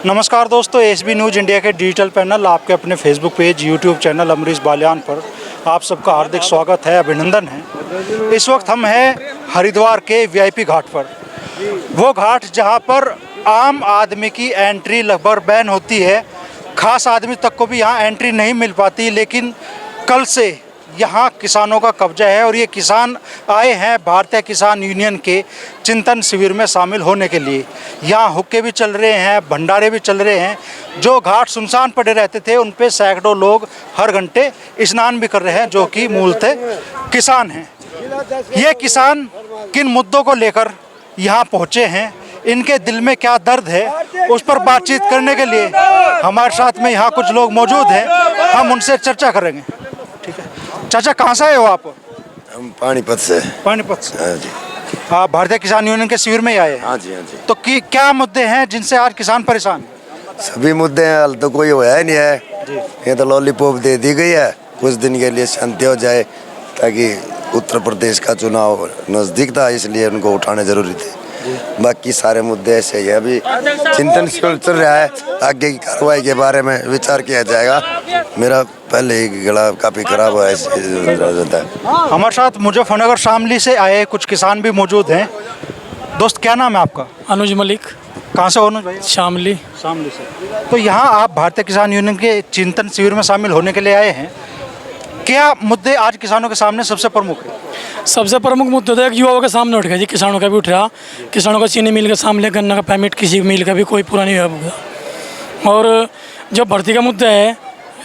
नमस्कार दोस्तों, SB news India के डिजिटल पैनल आपके अपने Facebook page, YouTube channel Amrish Baliyan पर आप सबका हार्दिक स्वागत है, अभिनंदन है। इस वक्त हम हैं हरिद्वार के वीआईपी घाट पर। वो घाट जहां पर आम आदमी की एंट्री लगभग बैन होती है, खास आदमी तक को भी यहाँ एंट्री नहीं मिल पाती। लेकिन कल से यहाँ किसानों का कब्जा है और ये किसान आए हैं भारतीय किसान यूनियन के चिंतन शिविर में शामिल होने के लिए। यहाँ हुक्के भी चल रहे हैं, भंडारे भी चल रहे हैं। जो घाट सुनसान पड़े रहते थे उन पे सैकड़ों लोग हर घंटे स्नान भी कर रहे हैं, जो कि मूलतः किसान हैं। ये किसान किन मुद्दों को लेकर यहाँ पहुँचे हैं, इनके दिल में क्या दर्द है, उस पर बातचीत करने के लिए हमारे साथ में यहाँ कुछ लोग मौजूद हैं। हम उनसे चर्चा करेंगे। ठीक है चाचा, कहाँ से आए हो आप? हम पानीपत से। पानीपत से? हाँ जी। आप भारतीय किसान यूनियन के शिविर में ही आए हैं? हाँ जी, हाँ जी। तो क्या मुद्दे हैं जिनसे आज किसान परेशान हैं? सभी मुद्दे हैं, हाल तो कोई होया ही नहीं है जी। ये तो लॉलीपॉप दे दी गई है कुछ दिन के लिए, शांति हो जाए, ताकि उत्तर प्रदेश का चुनाव नज़दीक था इसलिए उनको उठाने जरूरी थे। बाकी सारे मुद्दे ऐसे ही है। अभी चिंतन शिविर चल रहा है, आगे की कार्रवाई के बारे में विचार किया जाएगा। मेरा पहले ही गला काफ़ी खराब है। हमारे साथ मुजफ्फरनगर शामली से आए कुछ किसान भी मौजूद हैं। दोस्त, क्या नाम है आपका? अनुज मलिक। कहाँ से हो अनुज भाई? शामली। शामली से। तो यहाँ आप भारतीय किसान यूनियन के चिंतन शिविर में शामिल होने के लिए आए हैं। क्या मुद्दे आज किसानों के सामने सबसे प्रमुख है? सबसे प्रमुख मुद्दा तो एक युवाओं के सामने उठ गया जी, किसानों का भी उठ रहा। किसानों का चीनी मिल के सामने, गन्ना का पेमेंट किसी मिल का भी कोई पूरा नहीं हुआ। और जो भर्ती का मुद्दा है,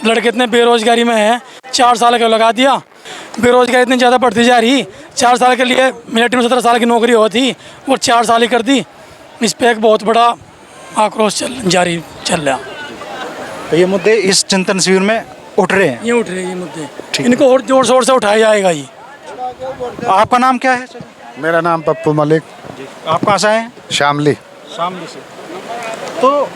लड़के इतने बेरोजगारी में है, 4 साल का लगा दिया, बेरोजगारी इतनी ज़्यादा बढ़ती जा रही। 4 साल के लिए मिलिट्री में 17 साल की नौकरी होती और 4 साल ही कर दी। इस पर एक बहुत बड़ा आक्रोश जारी चल रहा। तो ये मुद्दे इस चिंतन शिविर में उठ रहे हैं? ये उठ रहे हैं ये मुद्दे, इनको और जोर शोर से उठाया जाएगा। ये आपका नाम क्या है? मेरा नाम पप्पू मलिक। आप कहाँ से हैं? शामली। शामली से। तो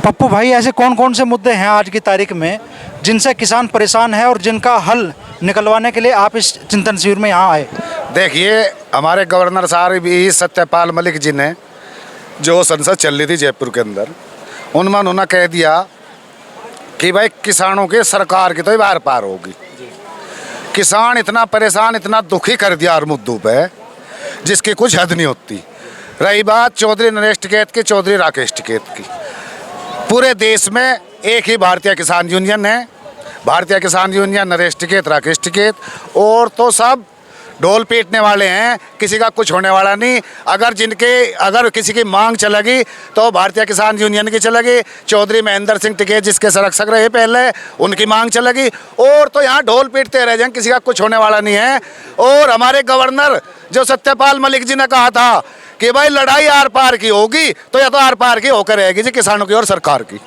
पप्पू भाई, ऐसे कौन कौन से मुद्दे हैं आज की तारीख में जिनसे किसान परेशान है और जिनका हल निकलवाने के लिए आप इस चिंतन शिविर में यहाँ आए? देखिए, हमारे गवर्नर साहब भी सत्यपाल मलिक जी ने, जो संसद चल रही थी जयपुर के अंदर, उन्होंने कह दिया कि भाई किसानों के सरकार की तो बार पार होगी। किसान इतना परेशान, इतना दुखी कर दिया हर मुद्दों पे, जिसकी कुछ हद नहीं होती। रही बात चौधरी नरेश टिकैत की, चौधरी राकेश टिकैत की, पूरे देश में एक ही भारतीय किसान यूनियन है। भारतीय किसान यूनियन, नरेश टिकैत, राकेश टिकैत, और तो सब ढोल पीटने वाले हैं, किसी का कुछ होने वाला नहीं। अगर किसी की मांग चलेगी तो भारतीय किसान यूनियन की चलेगी। चौधरी महेंद्र सिंह टिकैत जिसके संरक्षक रहे पहले, उनकी मांग चलेगी। और तो यहाँ ढोल पीटते रह जाएंगे, किसी का कुछ होने वाला नहीं है। और हमारे गवर्नर जो सत्यपाल मलिक जी ने कहा था कि भाई लड़ाई आर पार की होगी, तो या तो आर पार की होकर रहेगी जी, किसानों की और सरकार की।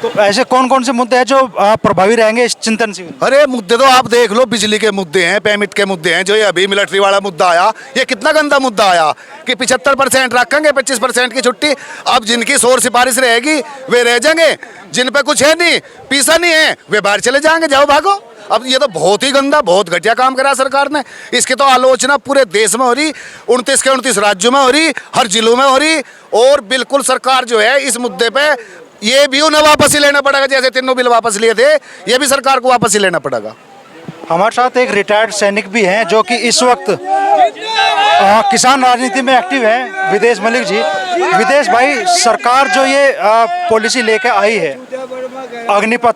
तो ऐसे कौन कौन से मुद्दे हैं जो प्रभावी रहेंगे इस चिंतन शिविर? अरे मुद्दे तो आप देख लो, बिजली के मुद्दे हैं, पेमेंट के मुद्दे हैं। जो ये अभी मिलिट्री वाला मुद्दा आया, ये कितना गंदा मुद्दा आया कि 75% रखेंगे, 25% की छुट्टी। अब जिनकी शोर सिफारिश रहेगी वे रह जाएंगे, जिन पे कुछ है नहीं, पीसा नहीं है, वे बाहर चले जाएंगे, जाओ भागो। अब ये तो बहुत ही गंदा, बहुत घटिया काम करा सरकार ने। इसकी तो आलोचना पूरे देश में हो रही, 29 के 29 राज्यों में हो रही, हर जिलों में हो रही। और बिल्कुल सरकार जो है इस मुद्दे पे, ये भी उन्हें वापस ही लेना पड़ेगा। जैसे तीनों बिल वापस लिए थे, ये भी सरकार को वापस ही लेना पड़ेगा। हमारे साथ एक रिटायर्ड सैनिक भी हैं जो कि इस वक्त किसान राजनीति में एक्टिव हैं, विदेश मलिक जी। विदेश भाई, सरकार जो ये पॉलिसी लेकर आई है अग्निपथ,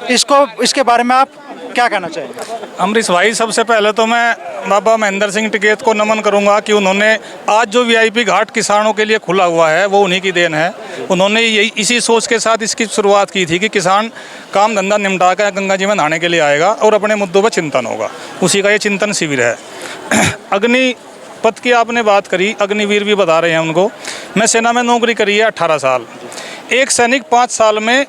इसके बारे में आप क्या कहना चाहेंगे? अमरीश भाई, सबसे पहले तो मैं बाबा महेंद्र सिंह टिकैत को नमन करूंगा कि उन्होंने आज जो वीआईपी घाट किसानों के लिए खुला हुआ है वो उन्हीं की देन है। उन्होंने यही इसी सोच के साथ इसकी शुरुआत की थी कि किसान काम धंधा निपटा कर गंगा जी में नहाने के लिए आएगा और अपने मुद्दों पर चिंतन होगा। उसी का ये चिंतन शिविर है। अग्निपथ की आपने बात करी, अग्निवीर भी बता रहे हैं उनको। मैं सेना में नौकरी करी है 18 साल। एक सैनिक 5 साल में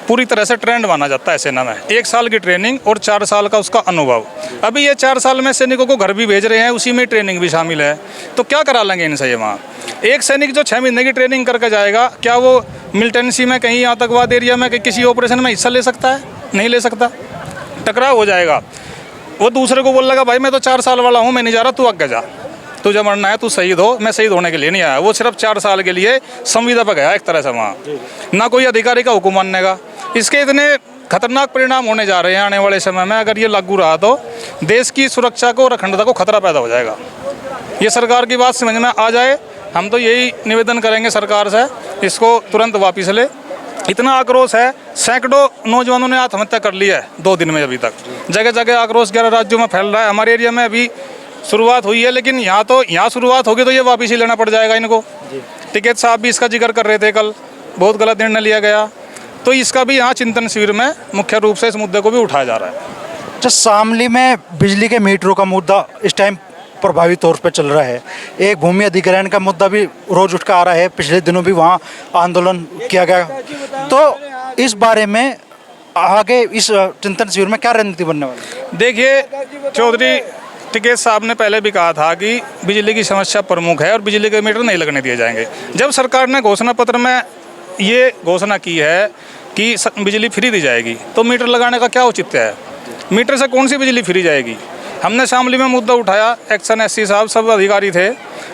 पूरी तरह से ट्रेंड माना जाता है सेना में। 1 साल की ट्रेनिंग और 4 साल का उसका अनुभव। अभी ये 4 साल में सैनिकों को घर भी भेज रहे हैं, उसी में ट्रेनिंग भी शामिल है। तो क्या करा लेंगे इनसे ये वहाँ? एक सैनिक जो 6 महीने की ट्रेनिंग करके जाएगा, क्या वो मिलिटेंसी में कहीं आतंकवाद एरिया में किसी ऑपरेशन में हिस्सा ले सकता है? नहीं ले सकता, टकराव हो जाएगा। वो दूसरे को बोल लगा भाई मैं तो 4 साल वाला हूँ, मैं नहीं जा रहा, तू आगे जा। तुझे मरना है तू शहीद हो, मैं शहीद होने के लिए नहीं आया। वो सिर्फ 4 साल के लिए संविदा पर गया एक तरह से वहाँ, ना कोई अधिकारी का हुक्म मानने का। इसके इतने खतरनाक परिणाम होने जा रहे हैं आने वाले समय में। अगर ये लागू रहा तो देश की सुरक्षा को और अखंडता को खतरा पैदा हो जाएगा। ये सरकार की बात समझ में आ जाए, हम तो यही निवेदन करेंगे सरकार से, इसको तुरंत वापस ले। इतना आक्रोश है, सैकड़ों नौजवानों ने आत्महत्या कर ली है 2 दिन में। अभी तक जगह जगह आक्रोश 11 राज्यों में फैल रहा है। हमारे एरिया में अभी शुरुआत हुई है, लेकिन यहाँ शुरुआत होगी तो ये वापस ही लेना पड़ जाएगा इनको। टिकैत साहब भी इसका जिक्र कर रहे थे कल, बहुत गलत निर्णय लिया गया। तो इसका भी यहाँ चिंतन शिविर में मुख्य रूप से इस मुद्दे को भी उठाया जा रहा है। जो शामली में बिजली के मीटरों का मुद्दा इस टाइम प्रभावी तौर पे चल रहा है, एक भूमि अधिग्रहण का मुद्दा भी रोज उठ कर आ रहा है। पिछले दिनों भी वहाँ आंदोलन किया गया। तो इस बारे में आगे इस चिंतन शिविर में क्या रणनीति बनने वाली है? देखिए, चौधरी टिकैत साहब ने पहले भी कहा था कि बिजली की समस्या प्रमुख है और बिजली के मीटर नहीं लगने दिए जाएंगे। जब सरकार ने घोषणा पत्र में ये घोषणा की है कि बिजली फ्री दी जाएगी, तो मीटर लगाने का क्या औचित्य है? मीटर से कौन सी बिजली फ्री जाएगी? हमने शामली में मुद्दा उठाया, एक्शन एससी साहब सब अधिकारी थे,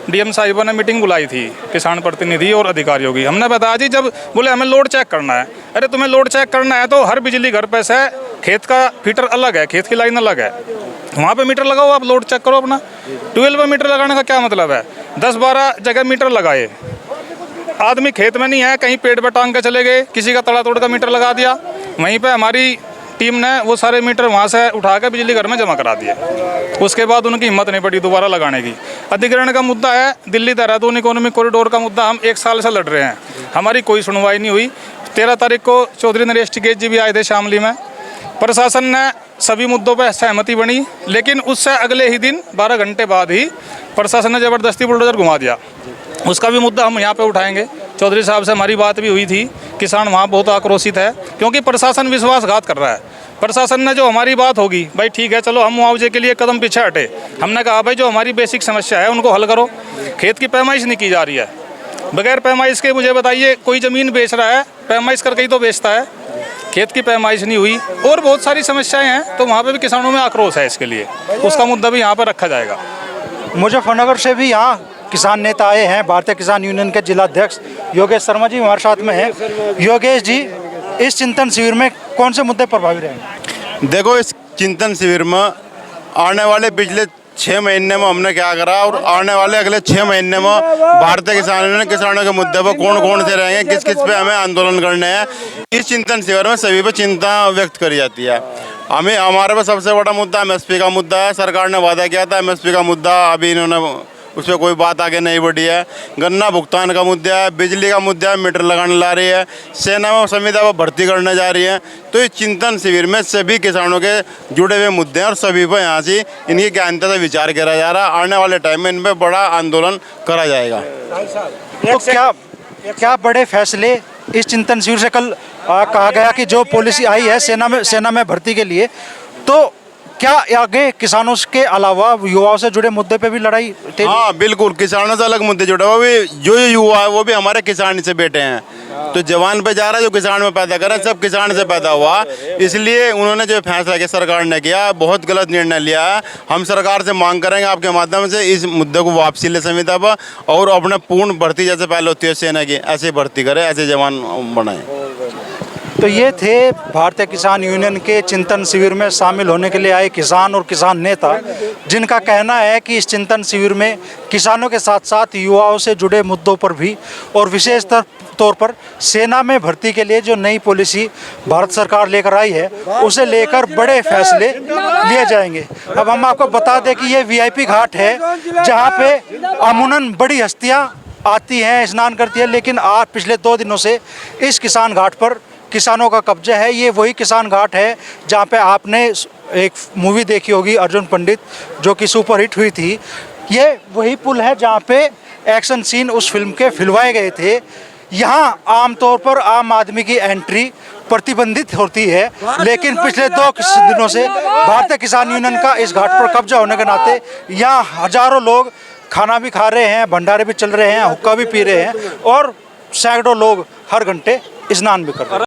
डीएम साहिबा ने मीटिंग बुलाई थी किसान प्रतिनिधि और अधिकारियों की। हमने बताया जी, जब बोले हमें लोड चेक करना है। अरे तुम्हें लोड चेक करना है तो हर बिजली घर पे से खेत का फीटर अलग है, खेत की लाइन अलग है, वहाँ पे मीटर लगाओ, आप लोड चेक करो अपना। ट्यूबवेल पर मीटर लगाने का क्या मतलब है? 10-12 जगह मीटर लगाए, आदमी खेत में नहीं है, कहीं पेड़ पर टांग के चले गए, किसी का तड़ा तोड़ का मीटर लगा दिया। वहीं पे हमारी टीम ने वो सारे मीटर वहाँ से उठा के बिजली घर में जमा करा दिए। उसके बाद उनकी हिम्मत नहीं पड़ी दोबारा लगाने की। अधिग्रहण का मुद्दा है, दिल्ली देहरादून इकोनॉमिक कॉरिडोर का मुद्दा हम 1 साल से लड़ रहे हैं, हमारी कोई सुनवाई नहीं हुई। 13 तारीख को चौधरी नरेश टिकैत जी भी आए थे शामली में। प्रशासन ने सभी मुद्दों पर सहमति बनी, लेकिन उससे अगले ही दिन 12 घंटे बाद ही प्रशासन ने ज़बरदस्ती बुलडोजर घुमा दिया। उसका भी मुद्दा हम यहाँ पे उठाएंगे। चौधरी साहब से हमारी बात भी हुई थी, किसान वहाँ बहुत आक्रोशित है क्योंकि प्रशासन विश्वासघात कर रहा है। प्रशासन ने जो हमारी बात होगी, भाई ठीक है चलो हम मुआवजे के लिए कदम पीछे हटे। हमने कहा भाई जो हमारी बेसिक समस्या है उनको हल करो। खेत की पैमाइश नहीं की जा रही है, बगैर पैमाइश के मुझे बताइए कोई ज़मीन बेच रहा है, पैमाइश करके ही तो बेचता है। खेत की पैमाइश नहीं हुई और बहुत सारी समस्याएं हैं, तो वहाँ पे भी किसानों में आक्रोश है इसके लिए, उसका मुद्दा भी यहाँ पर रखा जाएगा। मुजफ्फरनगर से भी यहाँ किसान नेता आए हैं। भारतीय किसान यूनियन के जिला अध्यक्ष योगेश शर्मा जी हमारे साथ में हैं। योगेश जी, इस चिंतन शिविर में कौन से मुद्दे प्रभावी रहेंगे? देखो, इस चिंतन शिविर में आने वाले पिछले 6 महीने में हमने क्या करा और आने वाले अगले 6 महीने में भारतीय किसान यूनियन किसानों के मुद्दे पर कौन कौन से रहेंगे, किस किस पे हमें आंदोलन करने हैं, इस चिंतन शिविर में सभी पे चिंता व्यक्त करी जाती है। हमारे पास सबसे बड़ा मुद्दा एमएसपी का मुद्दा है। सरकार ने वादा किया था एमएसपी का मुद्दा, अभी इन्होंने उस पर कोई बात आगे नहीं बढ़ी है। गन्ना भुगतान का मुद्दा है, बिजली का मुद्दा है, मीटर लगाने ला रही है, सेना में संविदा पर भर्ती करने जा रही है। तो इस चिंतन शिविर में सभी किसानों के जुड़े हुए मुद्दे हैं और सभी पर यहाँ से इनकी गहनता से विचार करा जा रहा है। आने वाले टाइम में इन पर बड़ा आंदोलन करा जाएगा। तो क्या बड़े फैसले इस चिंतन शिविर से कल कहा गया कि जो पॉलिसी आई है सेना में भर्ती के लिए, तो क्या आगे किसानों के अलावा युवाओं से जुड़े मुद्दे पे भी लड़ाई? हाँ बिल्कुल, किसानों से अलग मुद्दे जुड़े, वो भी जो युवा है वो भी हमारे किसान से बैठे हैं। तो जवान पे जा रहा है जो किसान में पैदा कर रहा है, सब किसान से पैदा हुआ। इसलिए उन्होंने जो फैसला किया सरकार ने किया, बहुत गलत निर्णय लिया है। हम सरकार से मांग करेंगे आपके माध्यम से इस मुद्दे को वापसी ले संविदा पर, और अपने पूर्ण भर्ती जैसे पहले होती है सेना की, ऐसे भर्ती करे, ऐसे जवान बनाए। तो ये थे भारतीय किसान यूनियन के चिंतन शिविर में शामिल होने के लिए आए किसान और किसान नेता, जिनका कहना है कि इस चिंतन शिविर में किसानों के साथ साथ युवाओं से जुड़े मुद्दों पर भी और विशेष तौर पर सेना में भर्ती के लिए जो नई पॉलिसी भारत सरकार लेकर आई है उसे लेकर बड़े फैसले लिए जाएंगे। अब हम आपको बता दें कि ये वीआईपी घाट है जहाँ पे अमूमन बड़ी हस्तियाँ आती हैं, स्नान करती है, लेकिन आज पिछले 2 दिनों से इस किसान घाट पर किसानों का कब्जा है। ये वही किसान घाट है जहाँ पे आपने एक मूवी देखी होगी अर्जुन पंडित, जो कि सुपरहिट हुई थी। ये वही पुल है जहाँ पे एक्शन सीन उस फिल्म के फिल्माए गए थे। यहाँ आमतौर पर आम आदमी की एंट्री प्रतिबंधित होती है, लेकिन पिछले 2 दिनों से भारतीय किसान यूनियन का इस घाट पर कब्जा होने के नाते यहाँ हजारों लोग खाना भी खा रहे हैं, भंडारे भी चल रहे हैं, हुक्का भी पी रहे हैं और सैकड़ों लोग हर घंटे स्नान भी कर रहे हैं।